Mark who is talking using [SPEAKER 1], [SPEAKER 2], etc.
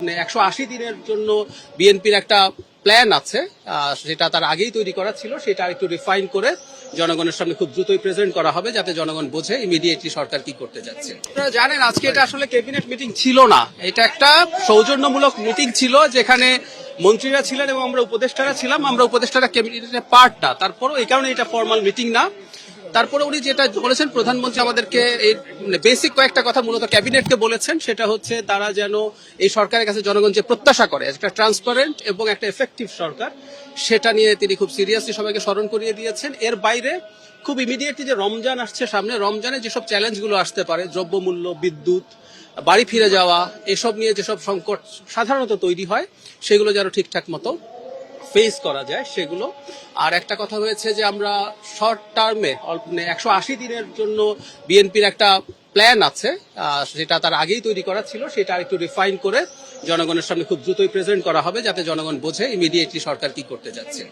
[SPEAKER 1] 180 দিনের জন্য বিএনপির একটা প্ল্যান আছে, সেটা তার আগেই তৈরি করা ছিল, সেটা একটু রিফাইন করে জনগণের সামনে খুব দ্রুতই প্রেজেন্ট করা হবে, যাতে জনগণ বোঝে ইমিডিয়েটলি সরকার কি করতে যাচ্ছে। আপনারা জানেন আজকে এটা আসলে ক্যাবিনেট মিটিং ছিল না, এটা একটা সৌজন্যমূলক মিটিং ছিল, যেখানে মন্ত্রীরা ছিলেন এবং আমরা উপদেষ্টারা ছিলাম। আমরা উপদেষ্টারা ক্যাবিনেটের পার্ট না, তারপরও এই কারণে এটা ফর্মাল মিটিং না। তারপরে উনি যেটা বলেছেন, প্রধানমন্ত্রী আমাদেরকে এই বেসিক কয়েকটা কথা মূলত ক্যাবিনেটকে বলেছেন, সেটা হচ্ছে তারা যেন এই সরকারের কাছে জনগণ যে প্রত্যাশা করে একটা ট্রান্সপারেন্ট এবং একটা এফেক্টিভ সরকার, সেটা নিয়ে তিনি খুব সিরিয়াসলি সবাইকে স্মরণ করিয়ে দিয়েছেন। এর বাইরে খুব ইমিডিয়েটলি যে রমজান আসছে সামনে, রমজানে যেসব চ্যালেঞ্জগুলো আসতে পারে, দ্রব্যমূল্য, বিদ্যুৎ, বাড়ি ফিরে যাওয়া, এসব নিয়ে যেসব সংকট সাধারণত তৈরি হয়, সেগুলো যেন ঠিকঠাক মতো ফেস করা যায় সেগুলো। আর একটা কথা হয়েছে যে আমরা শর্ট টার্মে 180 দিনের জন্য বিএনপির একটা প্ল্যান আছে, সেটা তার আগেই তৈরি করা ছিল, সেটা একটু রিফাইন করে জনগণের সামনে খুব দ্রুতই প্রেজেন্ট করা হবে, যাতে জনগণ বোঝে ইমিডিয়েটলি সরকার কি করতে যাচ্ছে।